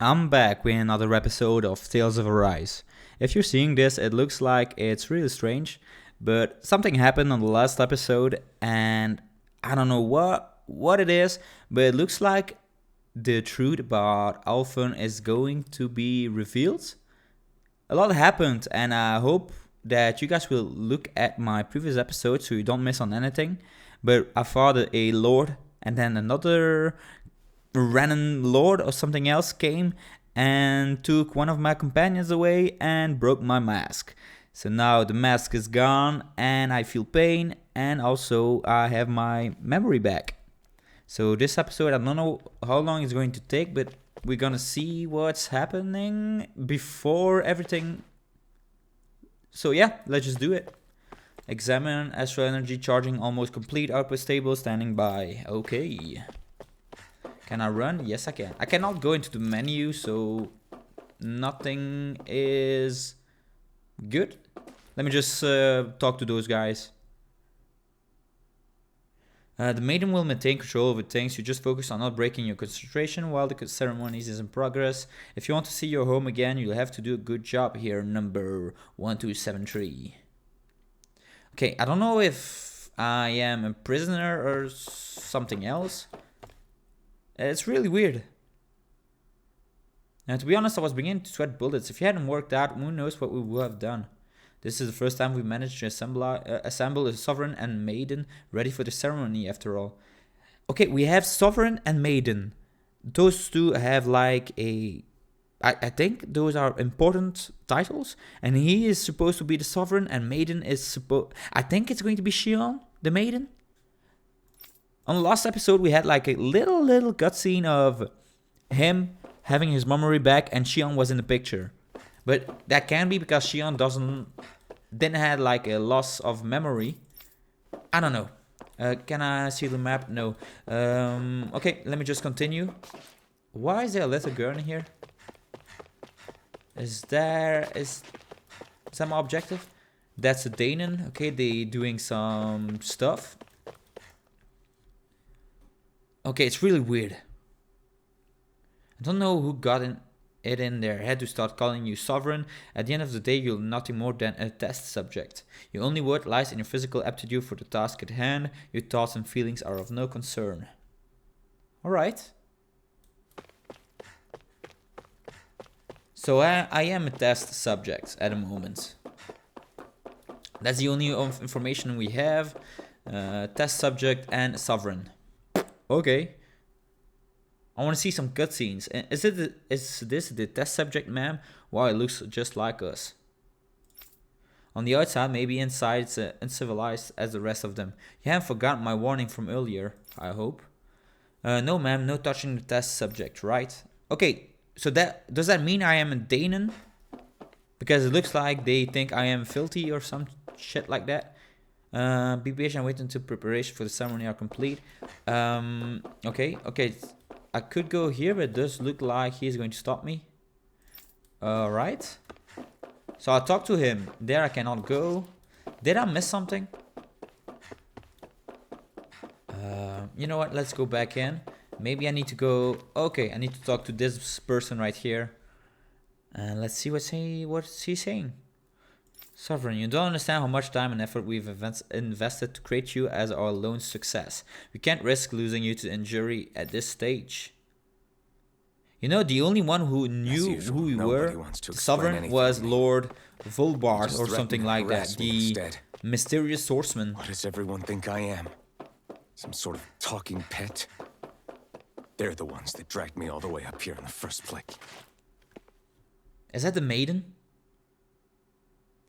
I'm back with another episode of Tales of Arise. If you're seeing this, it looks like it's really strange, but something happened on the last episode, and I don't know what it is, but it looks like the truth about Alphen is going to be revealed. A lot happened, and I hope that you guys will look at my previous episode so you don't miss on anything. But I fought a lord, and then another Rena lord or something else came and took one of my companions away and broke my mask. So now the mask is gone and I feel pain, and also I have my memory back. So this episode, I don't know how long it's going to take, but we're gonna see what's happening before everything. So yeah, let's just do it. Examine astral energy charging almost complete, output stable, standing by. Okay. Can I run? Yes, I can. I cannot go into the menu, so nothing is good. Let me just talk to those guys. The maiden will maintain control over things. You just focus on not breaking your concentration while the ceremony is in progress. If you want to see your home again, you'll have to do a good job here, number 1273. Okay, I don't know if I am a prisoner or something else. It's really weird. And to be honest, I was beginning to sweat bullets. If you hadn't worked out, who knows what we would have done. This is the first time we managed to assemble a sovereign and maiden ready for the ceremony, after all. Okay, we have sovereign and maiden. Those two have like a... I think those are important titles. And he is supposed to be the sovereign, and maiden is supposed... I think it's going to be Shion, the maiden. On the last episode, we had like a little cutscene of him having his memory back, and Shion was in the picture. But that can be because Shion didn't have like a loss of memory. I don't know. Can I see the map? No. Okay, let me just continue. Why is there a little girl in here? Is that my objective? That's a Dahna. Okay, they doing some stuff. Okay, it's really weird. I don't know who got it in their head to start calling you sovereign. At the end of the day, you're nothing more than a test subject. Your only worth lies in your physical aptitude for the task at hand. Your thoughts and feelings are of no concern. Alright. So I am a test subject at the moment. That's the only information we have. Test subject and sovereign. Okay. I want to see some cutscenes. Is this the test subject, ma'am? Wow, it looks just like us. On the outside, maybe inside it's uncivilized as the rest of them. You haven't forgotten my warning from earlier, I hope. No, ma'am, no touching the test subject, right? Okay, so does that mean I am a Dahna? Because it looks like they think I am filthy or some shit like that. Be patient, wait until preparation for the ceremony are complete. Okay. I could go here, but it does look like he's going to stop me. Alright. So I talked to him. There I cannot go. Did I miss something? You know what? Let's go back in. Maybe I need to go... Okay, I need to talk to this person right here. And let's see what's he saying. Sovereign, you don't understand how much time and effort we've invested to create you as our lone success. We can't risk losing you to injury at this stage. You know, the only one who knew who we were, the Sovereign, was Lord Volbart or something like that. The mysterious swordsman. What does everyone think I am? Some sort of talking pet? They're the ones that dragged me all the way up here in the first place. Is that the maiden?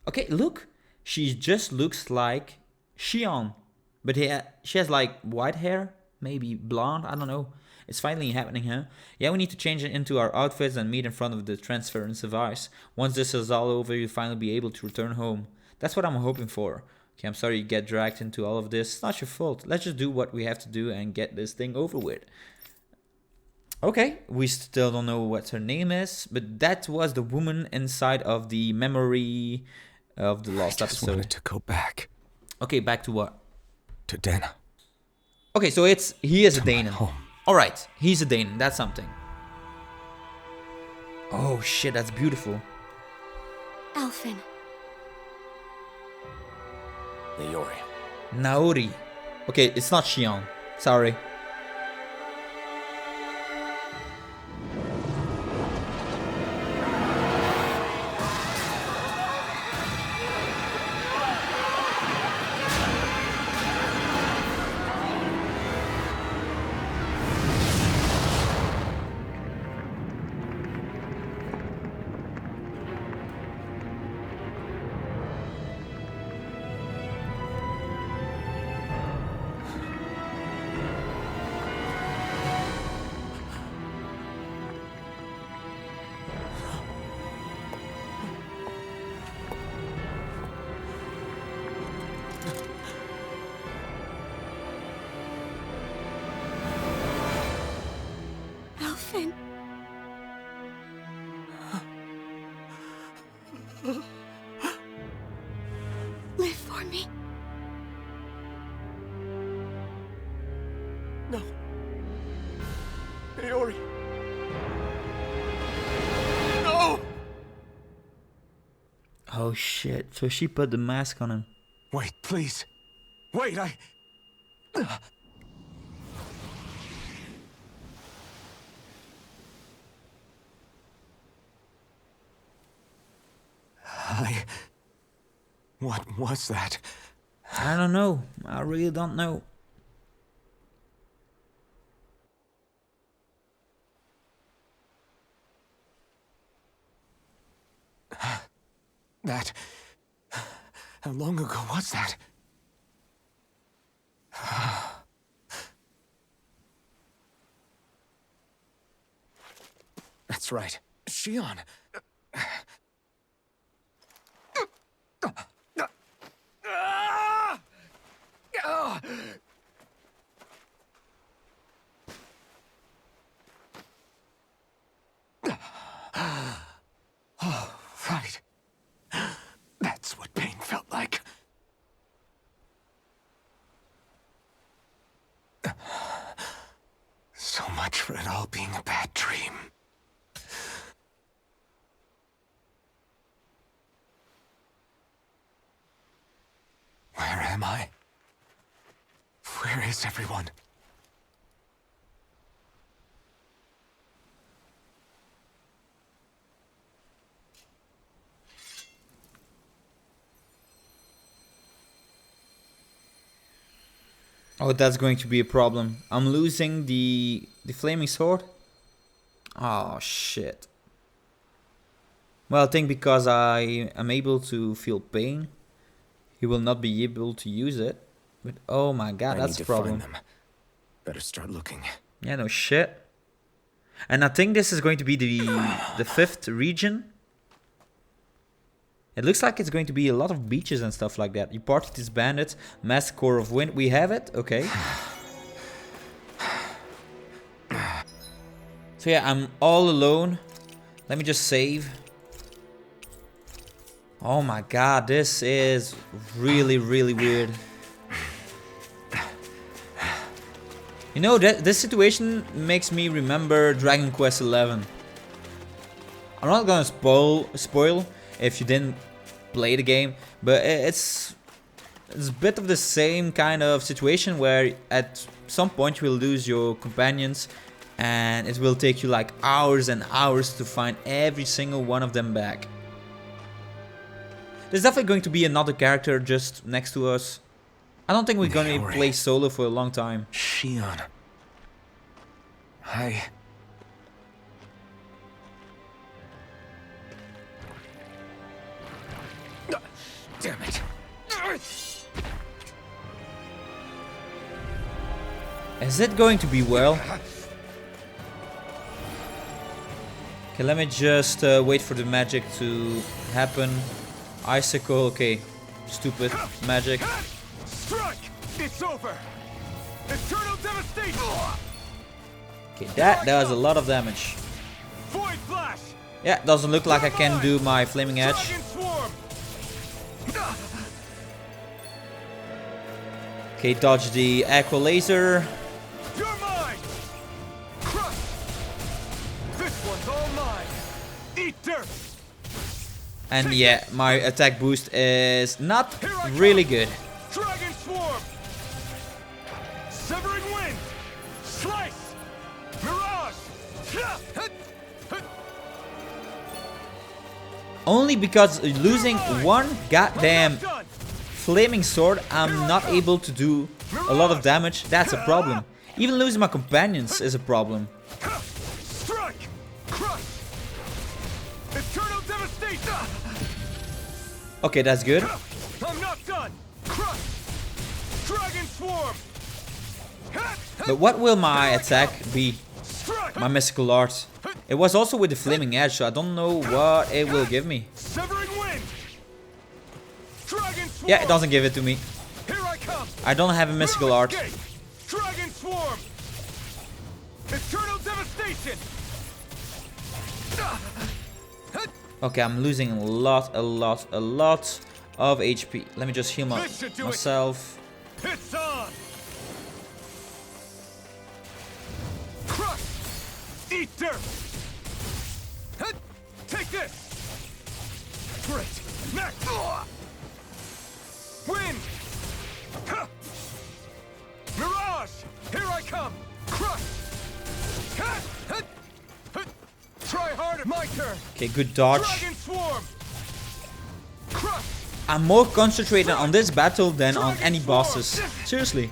Okay, look. She just looks like Shion. But she has like white hair. Maybe blonde. I don't know. It's finally happening, huh? Yeah, we need to change it into our outfits and meet in front of the transference device. Once this is all over, you'll finally be able to return home. That's what I'm hoping for. Okay, I'm sorry you get dragged into all of this. It's not your fault. Let's just do what we have to do and get this thing over with. Okay, we still don't know what her name is, but that was the woman inside of the memory of the last episode. I just wanted to go back. Okay, back to what? To Dahna. Okay, so he is a Dahna. Alright, he's a Dahna, that's something. Oh shit, that's beautiful. Alphen. Leori. Naori. Okay, it's not Shion. Sorry. Alphen. Live for me. No. Leori. No! Oh shit, so she put the mask on him. Wait, please. Wait, What was that? I don't know. I really don't know. That... How long ago was that? That's right. Shion. Oh, right. That's what pain felt like. So much for it all being a bad dream. Where am I? Where is everyone? Oh, that's going to be a problem. I'm losing the flaming sword. Oh shit. Well, I think because I am able to feel pain, he will not be able to use it. But oh my god, I that's need a to problem. find them. Better start looking. Yeah, no shit. And I think this is going to be the fifth region. It looks like it's going to be a lot of beaches and stuff like that. You parted these bandits, mass core of wind. We have it, okay. So yeah, I'm all alone. Let me just save. Oh my god, this is really, really weird. You know, this situation makes me remember Dragon Quest XI. I'm not gonna spoil if you didn't play the game, but it's a bit of the same kind of situation where at some point you will lose your companions and it will take you like hours and hours to find every single one of them back. There's definitely going to be another character just next to us. I don't think we're gonna play solo for a long time. Shion. Damn it. Is it going to be well? Okay, let me just wait for the magic to happen. Icicle, okay. Stupid magic. Strike! It's over! Eternal devastation! Okay, that does a lot of damage. Void flash! Yeah, doesn't look like I can do my flaming edge. Dragon swarm! Okay, dodge the aqua laser. You're mine! Crush! This one's all mine! Eat dirt. And yeah, my attack boost is not really good. Dragon swarm. Severing wind. Slice. Mirage. Only because losing one goddamn flaming sword, I'm not able to do a lot of damage. That's a problem. Even losing my companions is a problem. Strike. Crush. Eternal devastation. Okay, that's good. I'm not done. Crush. Dragon swarm. But what will my attack be? Strike. My mystical art. It was also with the flaming edge, so I don't know what it will give me. Severing wind. Dragon swarm. Yeah, it doesn't give it to me. Here I come. I don't have a mystical art. Dragon swarm. Eternal devastation. Okay, I'm losing a lot of HP. Let me just heal myself. It's on. Crush. Eat dirt. Take this. Great. Next. Wind. Mirage. Here I come. Crush. Try harder. My turn. Okay, good dodge. Dragon swarm. Crush. I'm more concentrated on this battle than on any bosses. Seriously.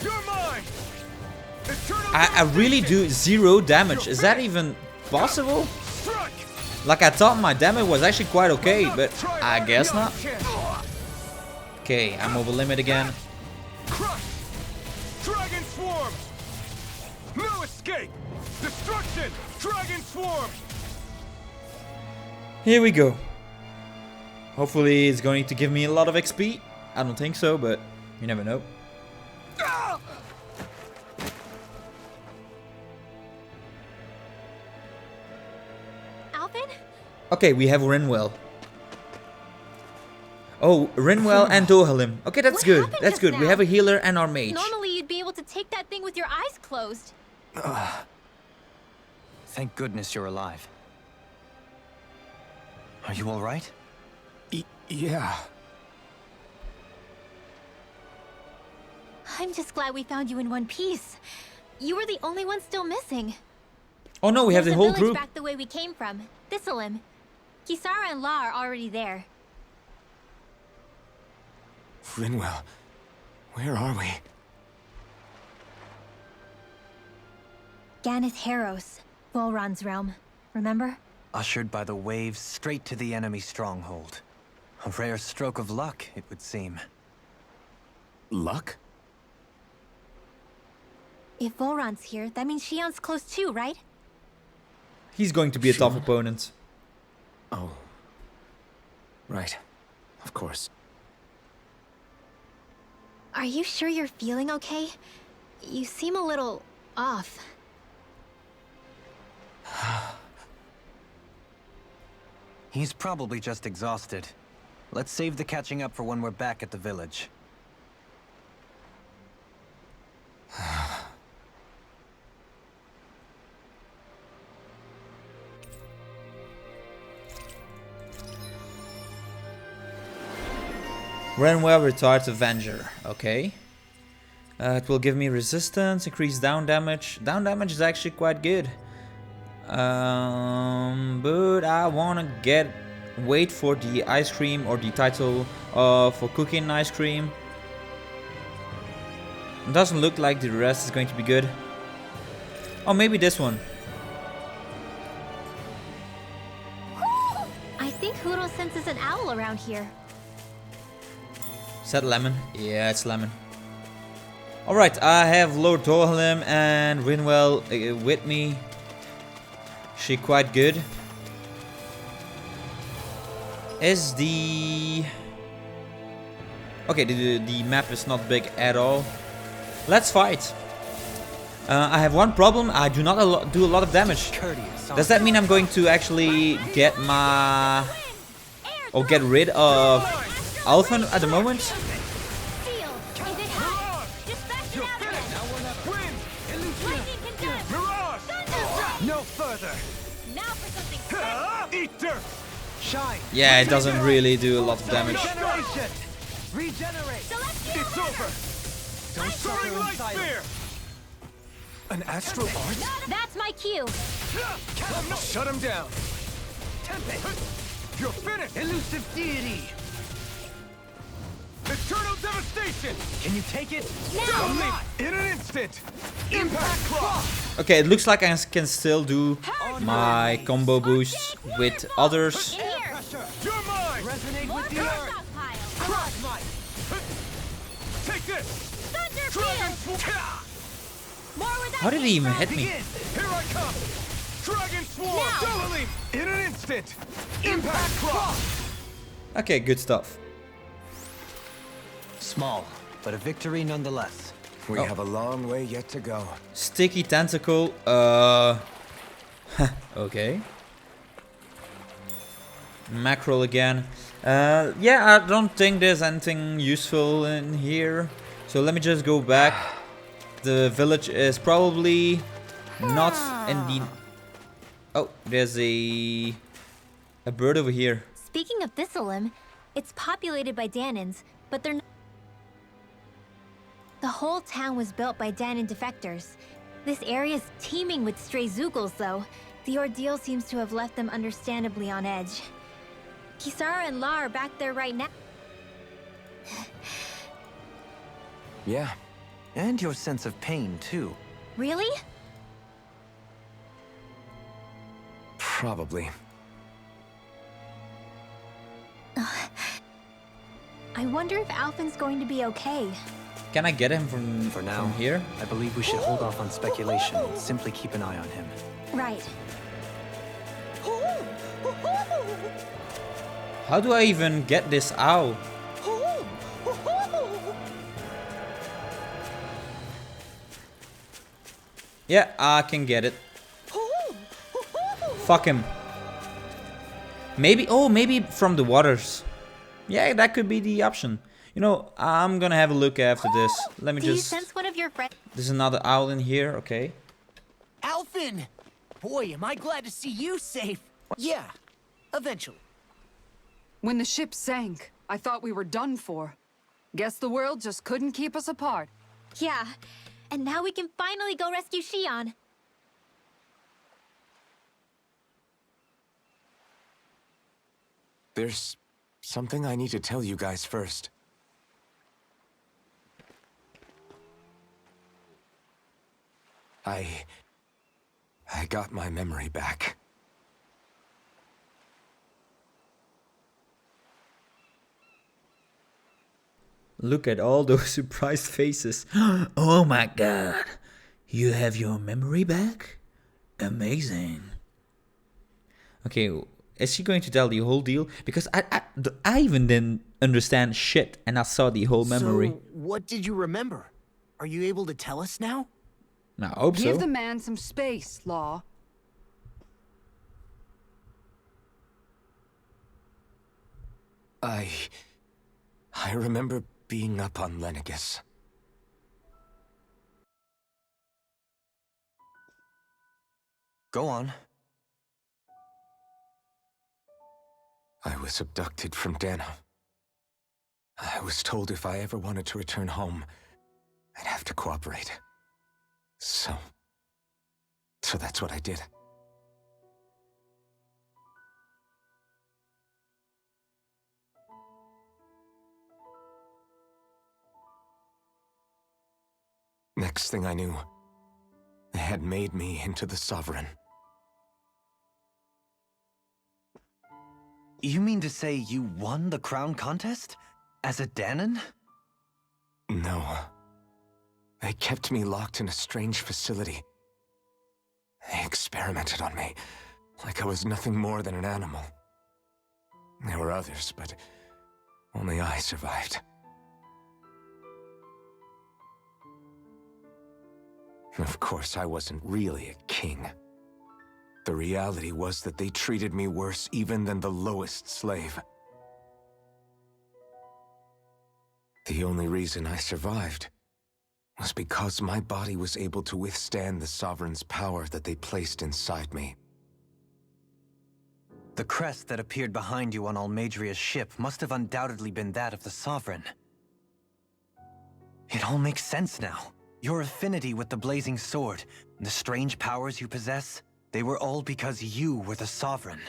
You're mine. I really do 0 damage. Is that even possible? Strike. Like, I thought my damage was actually quite okay, but I guess not. Okay, I'm over limit again. Crush. Dragon swarm. No escape. Destruction. Dragon swarm. Here we go. Hopefully it's going to give me a lot of XP. I don't think so, but you never know. Alphen? Okay, we have Rinwell. Oh, Rinwell and Dohalim. Okay, that's What good. happened That's just good. We now? have a healer and our mage. Normally you'd be able to take that thing with your eyes closed. Thank goodness you're alive. Are you all right? Yeah. I'm just glad we found you in one piece. You were the only one still missing. Oh no, we have the There's a whole village group. back the way we came from. Thistleim. Kisara and La are already there. Rinwell, where are we? Ganeth Haros, Volron's realm. Remember? Ushered by the waves straight to the enemy stronghold. A rare stroke of luck, it would seem. Luck? If Volron's here, that means Shion's close too, right? He's going to be a tough opponent. Oh. Right. Of course. Are you sure you're feeling okay? You seem a little off. He's probably just exhausted. Let's save the catching up for when we're back at the village. Renwell retired Avenger. Okay. It will give me resistance, increase down damage. Down damage is actually quite good. But I wanna wait for the ice cream or the title for cooking ice cream. It doesn't look like the rest is going to be good. Oh, maybe this one. I think Huro senses an owl around here. Is that Lemon? Yeah, it's Lemon. Alright, I have Lord Dohalim and Rinwell with me. She quite good. Is the... Okay, the map is not big at all. Let's fight. I have one problem. I do not do a lot of damage. Does that mean I'm going to actually get my... or get rid of Alphen at the moment? No further. Now for something special. Eat dirt! Shine! Yeah, it doesn't really do a lot of damage. Regeneration! Regenerate! It's over! Don't suffer Soaring in light silence. spear! An astral art? That's my cue. Shut him down! Tempest! You're finished! Elusive deity! Eternal devastation! Can you take it? Now. In an instant! Impact cross! Okay, it looks like I can still do my combo boosts with others. In here. You're mine! Resonate More with the power earth! stockpile. Crush might! Take this! Thunder field. More where that How did he came even from. hit me? Begin! Here I come! Dragon Swarm! Now. Double leap! In an instant! Impact cross! Okay, good stuff. Small, but a victory nonetheless. We have a long way yet to go. Sticky tentacle, okay. Mackerel again. Yeah, I don't think there's anything useful in here. So let me just go back. The village is probably not in the... Oh, there's a bird over here. Speaking of Thistleum, it's populated by Dahnans, but they're not. The whole town was built by Dahnan defectors. This area is teeming with stray Zoogles, though. The ordeal seems to have left them understandably on edge. Kisara and La are back there right now. Yeah. And your sense of pain, too. Really? Probably. I wonder if ALPHEN'S going to be okay. Can I get him from, For now, from here? I believe we should hold off on speculation and simply keep an eye on him. Right. How do I even get this owl? Yeah, I can get it. Fuck him. Maybe, oh, maybe from the waters. Yeah, that could be the option. You know, I'm gonna have a look after this. Let me Do you just... sense one of your friends? There's another owl in here, okay. Alphen! Boy, am I glad to see you safe. Yeah, eventually. When the ship sank, I thought we were done for. Guess the world just couldn't keep us apart. Yeah. And now we can finally go rescue Shion. There's something I need to tell you guys first. I got my memory back. Look at all those surprised faces. Oh my god. You have your memory back? Amazing. Okay, is she going to tell the whole deal? Because I even didn't understand shit and I saw the whole memory. So, what did you remember? Are you able to tell us now? I hope Give so. the man some space, Law. I remember being up on Lenegus. Go on. I was abducted from Dahna. I was told if I ever wanted to return home, I'd have to cooperate. So that's what I did. Next thing I knew, they had made me into the Sovereign. You mean to say you won the crown contest? As a Dahnan? No. They kept me locked in a strange facility. They experimented on me, like I was nothing more than an animal. There were others, but only I survived. Of course, I wasn't really a king. The reality was that they treated me worse even than the lowest slave. The only reason I survived was because my body was able to withstand the Sovereign's power that they placed inside me. The crest that appeared behind you on Almadria's ship must have undoubtedly been that of the Sovereign. It all makes sense now. Your affinity with the blazing sword, and the strange powers you possess, they were all because you were the Sovereign.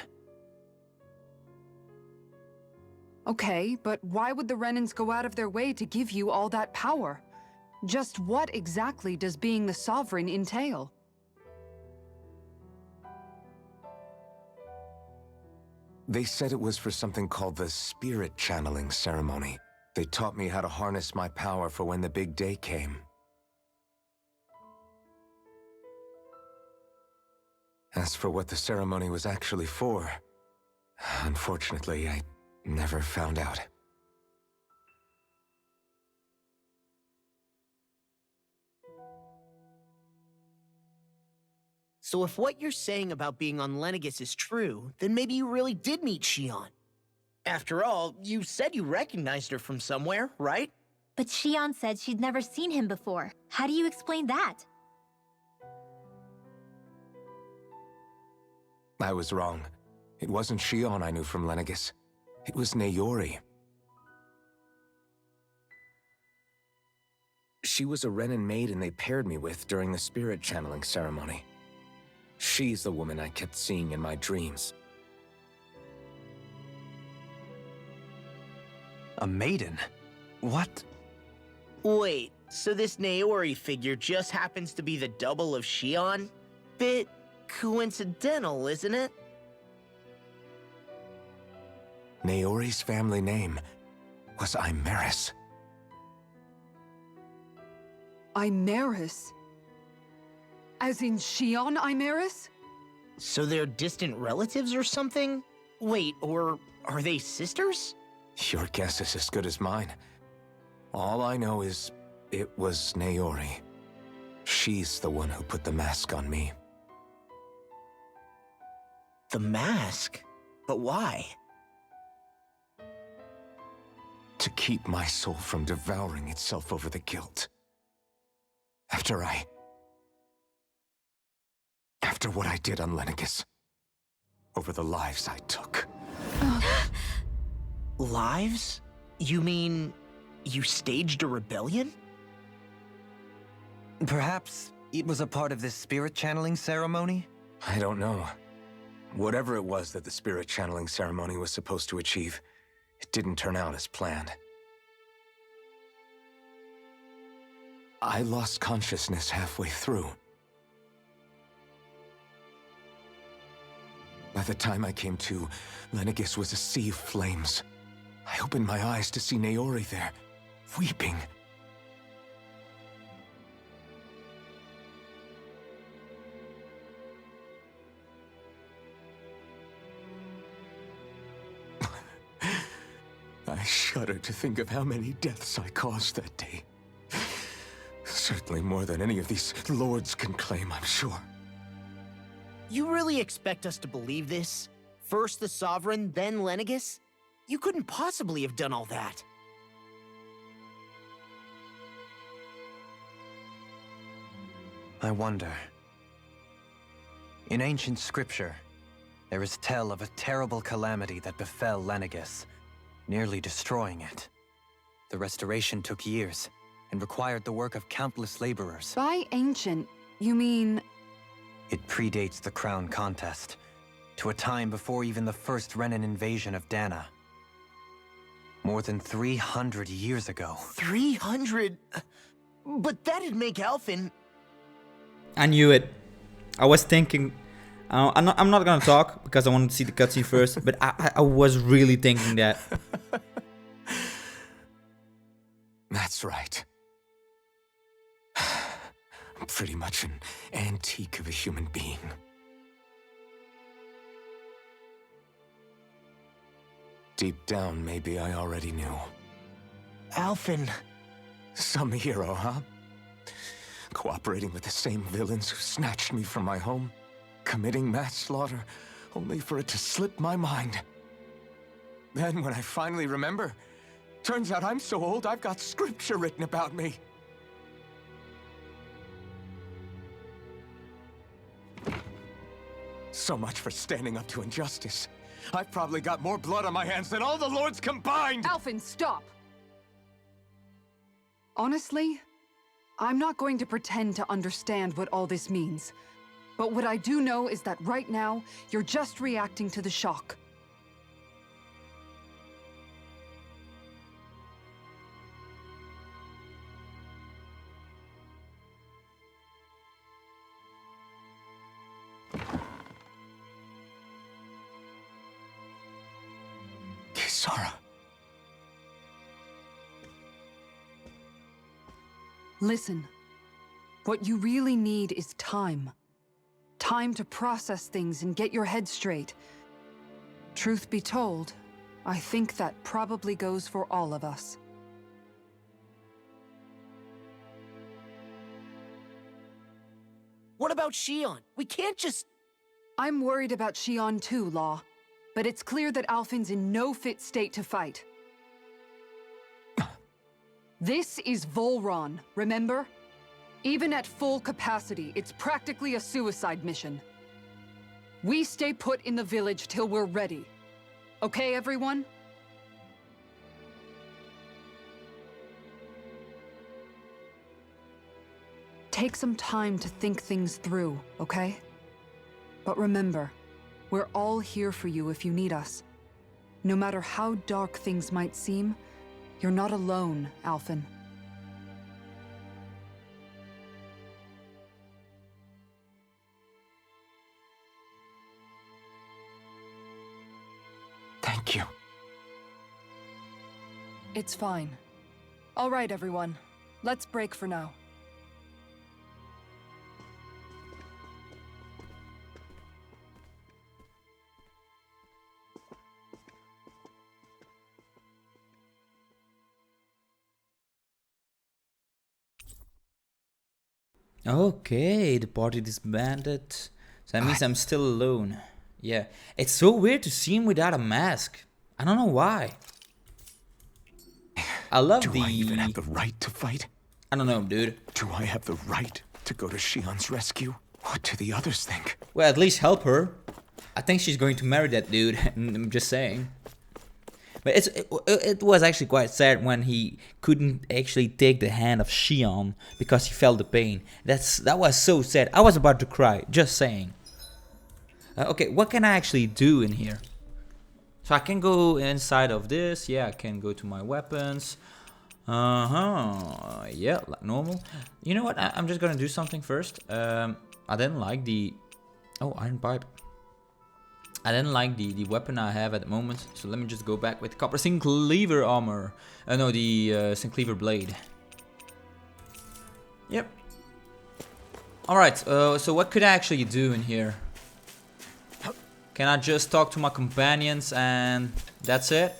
Okay, but why would the Renans go out of their way to give you all that power? Just what exactly does being the Sovereign entail? They said it was for something called the spirit channeling ceremony. They taught me how to harness my power for when the big day came. As for what the ceremony was actually for, unfortunately, I never found out. So if what you're saying about being on Lenegis is true, then maybe you really did meet Shion. After all, you said you recognized her from somewhere, right? But Shion said she'd never seen him before. How do you explain that? I was wrong. It wasn't Shion I knew from Lenegis. It was Naori. She was a Renan maiden they paired me with during the spirit channeling ceremony. She's the woman I kept seeing in my dreams. A maiden? What? Wait, so this Naori figure just happens to be the double of Shion? Bit coincidental, isn't it? Naori's family name was Imeris. Imeris? As in Shion Imeris? So they're distant relatives or something? Wait, or are they sisters? Your guess is as good as mine. All I know is it was Naori. She's the one who put the mask on me. The mask? But why? To keep my soul from devouring itself over the guilt. After what I did on Lenegis. Over the lives I took. Lives? You mean you staged a rebellion? Perhaps it was a part of this spirit channeling ceremony? I don't know. Whatever it was that the spirit channeling ceremony was supposed to achieve, it didn't turn out as planned. I lost consciousness halfway through. By the time I came to, Lenegis was a sea of flames. I opened my eyes to see Naori there, weeping. I shudder to think of how many deaths I caused that day. Certainly more than any of these lords can claim, I'm sure. You really expect us to believe this? First the Sovereign, then Lenegis? You couldn't possibly have done all that. I wonder. In ancient scripture, there is tell of a terrible calamity that befell Lenegis, nearly destroying it. The restoration took years, and required the work of countless laborers. By ancient, you mean... It predates the crown contest, to a time before even the first Renan invasion of Dahna. More than 300 years ago. 300? But that'd make Alphen... I knew it. I was thinking... I'm not gonna talk because I want to see the cutscene first, but I was really thinking that. That's right. I'm pretty much an antique of a human being. Deep down, maybe I already knew. Alphen... Some hero, huh? Cooperating with the same villains who snatched me from my home, committing mass slaughter, only for it to slip my mind. Then, when I finally remember, turns out I'm so old I've got scripture written about me. So much for standing up to injustice. I've probably got more blood on my hands than all the lords combined! Alphen, stop! Honestly, I'm not going to pretend to understand what all this means. But what I do know is that right now, you're just reacting to the shock. Kisara. Listen, what you really need is time. Time to process things and get your head straight. Truth be told, I think that probably goes for all of us. What about Shion? We can't just... I'm worried about Shion too, Law. But it's clear that Alphen's in no fit state to fight. This is Volron, remember? Even at full capacity, it's practically a suicide mission. We stay put in the village till we're ready. Okay, everyone? Take some time to think things through, okay? But remember, we're all here for you if you need us. No matter how dark things might seem, you're not alone, Alphen. Thank you. It's fine. All right, everyone. Let's break for now. Okay, the party disbanded. So that means I'm still alone. Yeah, it's so weird to see him without a mask. I don't know why. I love Do I even have the right to fight? I don't know, dude. Do I have the right to go to Shion's rescue? What do the others think? Well, at least help her. I think she's going to marry that dude. I'm just saying. But it was actually quite sad when he couldn't actually take the hand of Shion because he felt the pain. That was so sad. I was about to cry. Just saying. Okay, what can I actually do in here? So I can go inside of this. Yeah, I can go to my weapons. Yeah, like normal. You know what? I'm just gonna do something first. I didn't like the... Oh, iron pipe. I didn't like the weapon I have at the moment. So let me just go back with copper Sincleaver armor. No, the Sincleaver blade. Yep. Alright, so what could I actually do in here? Can I just talk to my companions and that's it?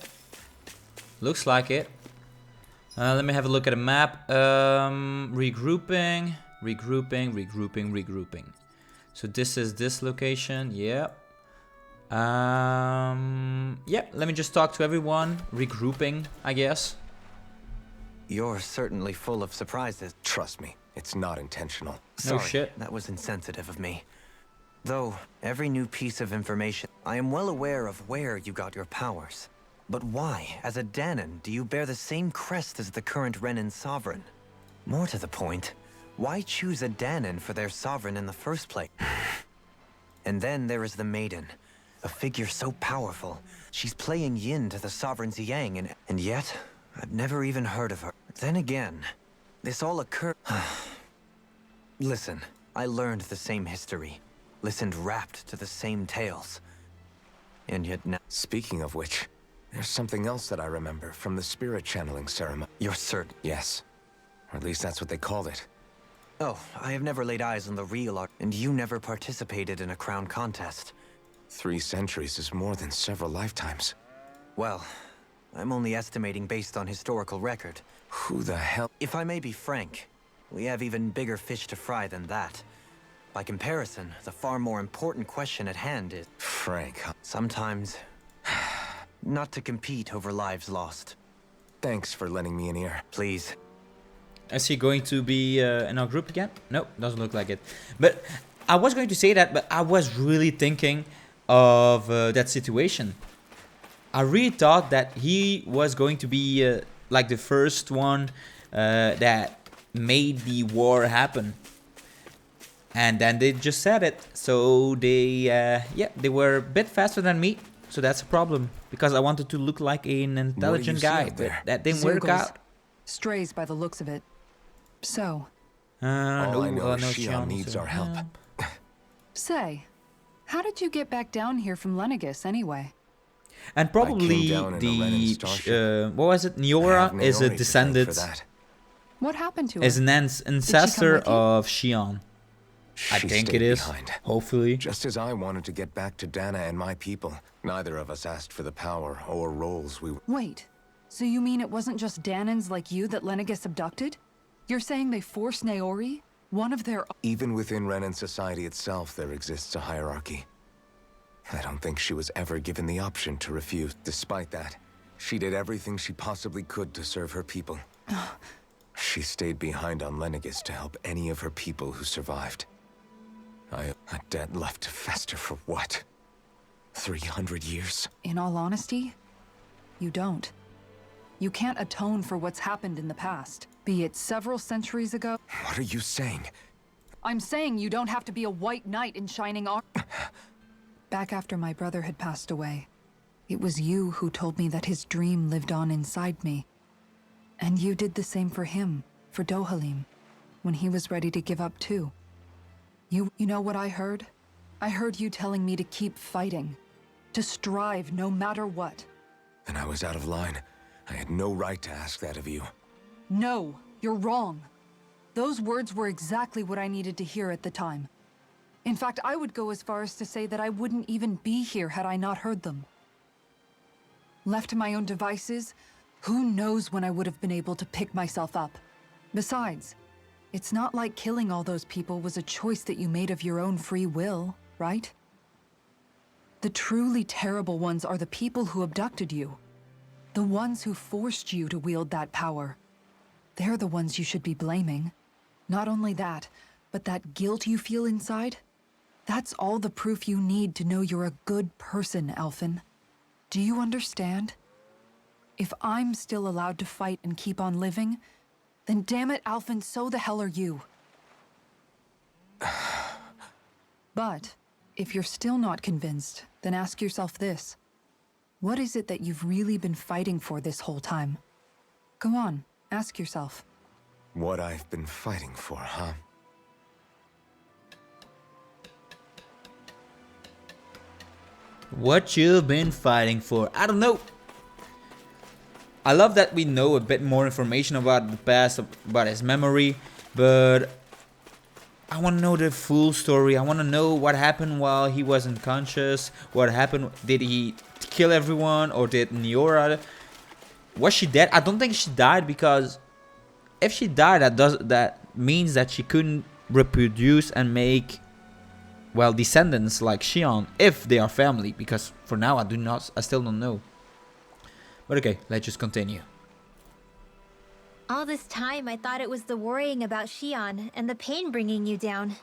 Looks like it. Let me have a look at a map. Regrouping. So this is this location. Yep. Yeah, let me just talk to everyone. Regrouping, I guess. You're certainly full of surprises. Trust me, it's not intentional. No Sorry, shit. that was insensitive of me. Though, every new piece of information, I am well aware of where you got your powers. But why, as a Dahnan, do you bear the same crest as the current Renan sovereign? More to the point, why choose a Dahnan for their sovereign in the first place? And then there is the Maiden, a figure so powerful. She's playing yin to the sovereign's yang, and yet, I've never even heard of her. Then again, this all occurred... Listen, I learned the same history. Listened rapt to the same tales. And yet now... Speaking of which, there's something else that I remember from the spirit channeling ceremony. You're certain? Yes. Or at least that's what they called it. Oh, I have never laid eyes on the real art, and you never participated in a crown contest. 3 centuries is more than several lifetimes. Well, I'm only estimating based on historical record. Who the hell? If I may be frank, we have even bigger fish to fry than that. By comparison, the far more important question at hand is... Frank, huh? Sometimes... not to compete over lives lost. Thanks for lending me an ear. Please. Is he going to be in our group again? Nope, doesn't look like it. But I was going to say that, but I was really thinking of that situation. I really thought that he was going to be like the first one that made the war happen. And then they just said it. So they were a bit faster than me. So that's a problem. Because I wanted to look like an intelligent guy, but that didn't work Zeugles. out. Strays by the looks of it. So, All I know is no, Shion needs our help. say, how did you get back down here from Lenegis anyway? And probably down in a Renan the starship. what was it? I have Niora is a Naori to thank descendant, for that. What happened to her? is an ancestor with you? of Shion. I She think stayed it is. behind. Hopefully. Just as I wanted to get back to Dahna and my people, neither of us asked for the power or roles we... Wait, so you mean it wasn't just Dahnans like you that Lenegis abducted? You're saying they forced Naori? One of their... Even within Renan society itself, there exists a hierarchy. I don't think she was ever given the option to refuse. Despite that, she did everything she possibly could to serve her people. She stayed behind on Lenegis to help any of her people who survived. A debt left to fester for what? 300 years? In all honesty, you don't. You can't atone for what's happened in the past, be it several centuries ago. What are you saying? I'm saying you don't have to be a white knight in shining armor. Back after my brother had passed away, it was you who told me that his dream lived on inside me. And you did the same for him, for Dohalim, when he was ready to give up too. You know what I heard? I heard you telling me to keep fighting, to strive no matter what. And I was out of line. I had no right to ask that of you. No, you're wrong. Those words were exactly what I needed to hear at the time. In fact, I would go as far as to say that I wouldn't even be here had I not heard them. Left to my own devices, who knows when I would have been able to pick myself up. Besides, it's not like killing all those people was a choice that you made of your own free will, right? The truly terrible ones are the people who abducted you. The ones who forced you to wield that power. They're the ones you should be blaming. Not only that, but that guilt you feel inside, that's all the proof you need to know you're a good person, Alphen. Do you understand? If I'm still allowed to fight and keep on living, then damn it, Alphen, so the hell are you. But if you're still not convinced, then ask yourself this. What is it that you've really been fighting for this whole time? Go on, ask yourself. What I've been fighting for, huh? What you've been fighting for? I don't know. I love that we know a bit more information about the past, about his memory, but I want to know the full story. I want to know what happened while he was unconscious. What happened? Did he kill everyone, or did Niora? Was she dead? I don't think she died, because if she died, that means that she couldn't reproduce and make, well, descendants like Shion, if they are family. Because for now, I still don't know. But okay, let's just continue. All this time, I thought it was the worrying about Shion and the pain bringing you down.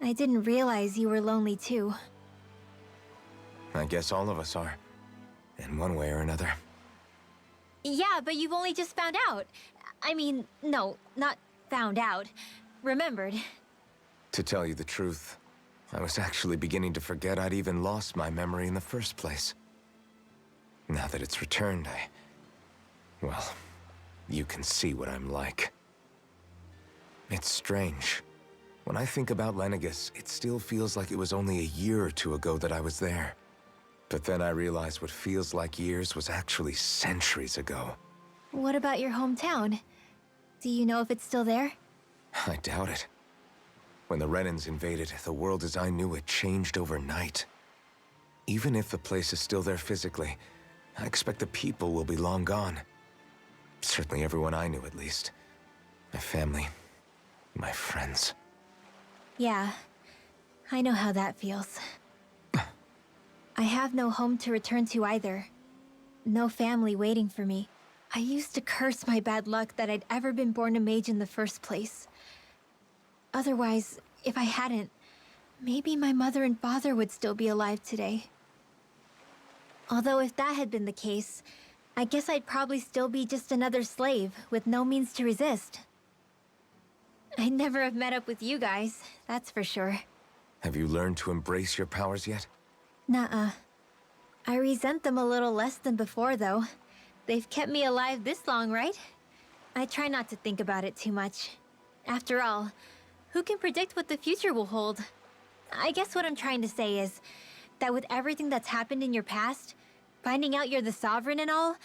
I didn't realize you were lonely too. I guess all of us are. In one way or another. Yeah, but you've only just found out. I mean, no, not found out. Remembered. To tell you the truth, I was actually beginning to forget I'd even lost my memory in the first place. Now that it's returned, well, you can see what I'm like. It's strange. When I think about Lenegis, it still feels like it was only a year or two ago that I was there. But then I realized what feels like years was actually centuries ago. What about your hometown? Do you know if it's still there? I doubt it. When the Renans invaded, the world as I knew it changed overnight. Even if the place is still there physically, I expect the people will be long gone. Certainly everyone I knew, at least. My family, my friends. Yeah, I know how that feels. I have no home to return to either. No family waiting for me. I used to curse my bad luck that I'd ever been born a mage in the first place. Otherwise, if I hadn't, maybe my mother and father would still be alive today. Although if that had been the case, I guess I'd probably still be just another slave with no means to resist. I'd never have met up with you guys, that's for sure. Have you learned to embrace your powers yet? Nuh-uh. I resent them a little less than before, though. They've kept me alive this long, right? I try not to think about it too much. After all, who can predict what the future will hold? I guess what I'm trying to say is that with everything that's happened in your past, finding out you're the sovereign and all,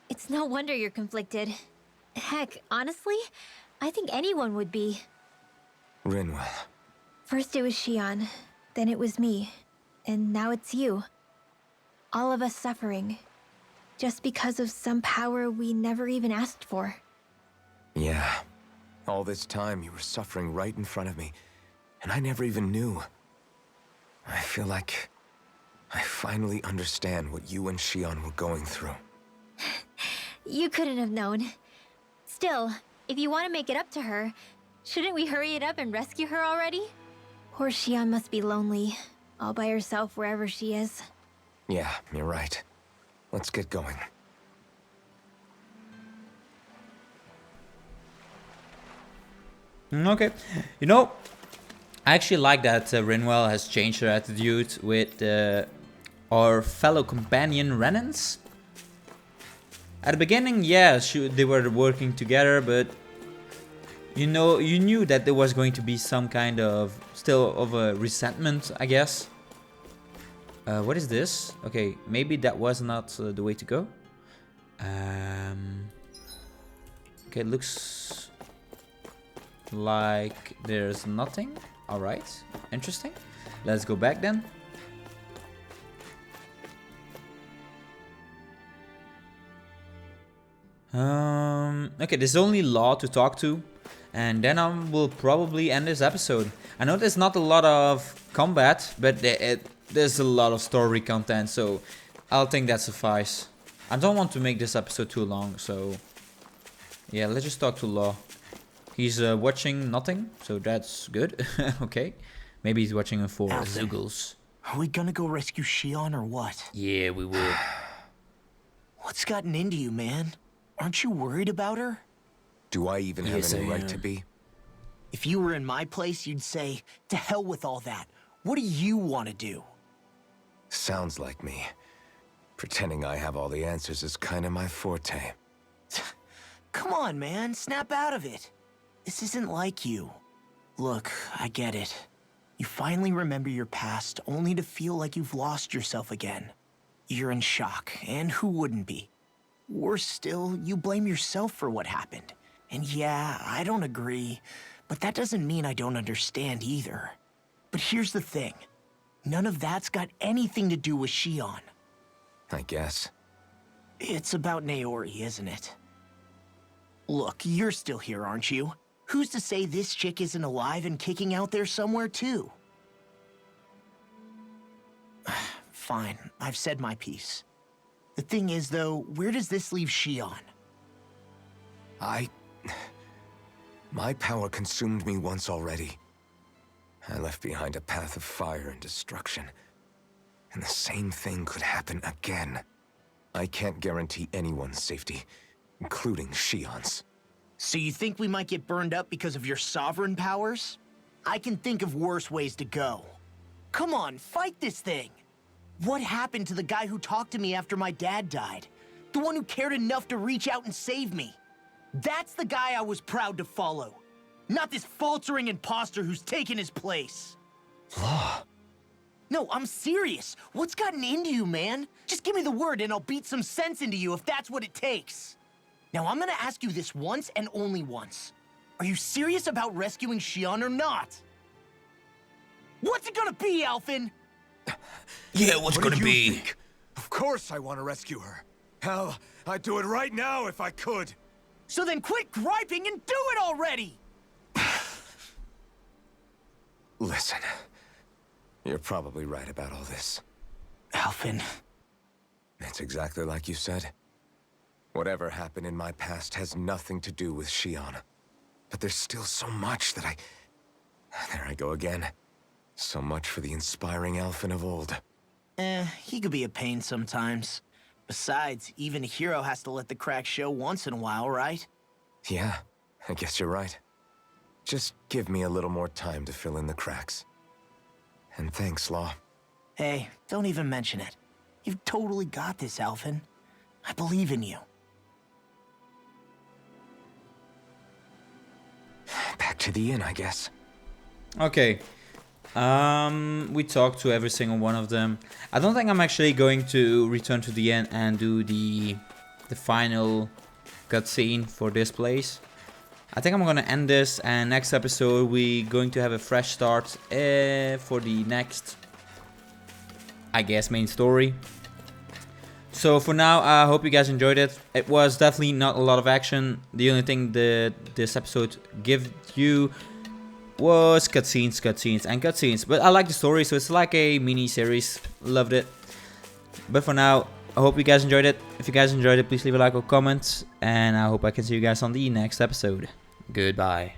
it's no wonder you're conflicted. Heck, honestly, I think anyone would be. Rinwell. First it was Shion, then it was me, and now it's you. All of us suffering, just because of some power we never even asked for. Yeah. All this time you were suffering right in front of me, and I never even knew. I feel like I finally understand what you and Shion were going through. You couldn't have known. Still, if you want to make it up to her, shouldn't we hurry it up and rescue her already? Poor Shion must be lonely, all by herself wherever she is. Yeah, you're right. Let's get going. Okay. You know, I actually like that Rinwell has changed her attitude with our fellow companion Renans. At the beginning, yeah, they were working together, but you know, you knew that there was going to be some kind of still of a resentment, I guess. What is this? Okay, maybe that was not the way to go. Okay, looks like there's nothing. All right, interesting. Let's go back then. Okay, there's only Law to talk to, and then I will probably end this episode. I know there's not a lot of combat, but there's a lot of story content, so I'll think that suffice. I don't want to make this episode too long, so yeah, let's just talk to Law. He's watching nothing, so that's good. Okay, maybe he's watching for Alphen, Zoogles. are we gonna go rescue Shion or what? Yeah, we will. What's gotten into you, man? Aren't you worried about her? Do I even have Yes, any I right am. to be? If you were in my place, you'd say, to hell with all that. What do you want to do? Sounds like me. Pretending I have all the answers is kind of my forte. Come on, man, snap out of it. This isn't like you. Look, I get it. You finally remember your past, only to feel like you've lost yourself again. You're in shock, and who wouldn't be? Worse still, you blame yourself for what happened. And yeah, I don't agree, but that doesn't mean I don't understand either. But here's the thing. None of that's got anything to do with Shion. I guess. It's about Naori, isn't it? Look, you're still here, aren't you? Who's to say this chick isn't alive and kicking out there somewhere, too? Fine, I've said my piece. The thing is, though, where does this leave Shion? My power consumed me once already. I left behind a path of fire and destruction. And the same thing could happen again. I can't guarantee anyone's safety, including Shion's. So you think we might get burned up because of your sovereign powers? I can think of worse ways to go. Come on, fight this thing! What happened to the guy who talked to me after my dad died? The one who cared enough to reach out and save me? That's the guy I was proud to follow. Not this faltering imposter who's taken his place. Law. No, I'm serious. What's gotten into you, man? Just give me the word and I'll beat some sense into you if that's what it takes. Now, I'm gonna ask you this once and only once. Are you serious about rescuing Shion or not? What's it gonna be, Alphen? Yeah, what's What gonna do you be? think? Of course I want to rescue her. Hell, I'd do it right now if I could. So then quit griping and do it already! Listen, you're probably right about all this. Alphen, It's exactly like you said. Whatever happened in my past has nothing to do with Shion. But there's still so much that There I go again. So much for the inspiring Alphen of old. He could be a pain sometimes. Besides, even a hero has to let the cracks show once in a while, right? Yeah, I guess you're right. Just give me a little more time to fill in the cracks. And thanks, Law. Hey, don't even mention it. You've totally got this, Alphen. I believe in you. Back to the inn, I guess. Okay. We talked to every single one of them. I don't think I'm actually going to return to the end and do the final cutscene for this place. I think I'm gonna end this, and next episode we're going to have a fresh start for the next, I guess, main story. So for now, I hope you guys enjoyed it. It was definitely not a lot of action. The only thing that this episode gave you was cutscenes. But I like the story, so it's like a mini series. Loved it. But for now, I hope you guys enjoyed it. If you guys enjoyed it, please leave a like or comment. And I hope I can see you guys on the next episode. Goodbye.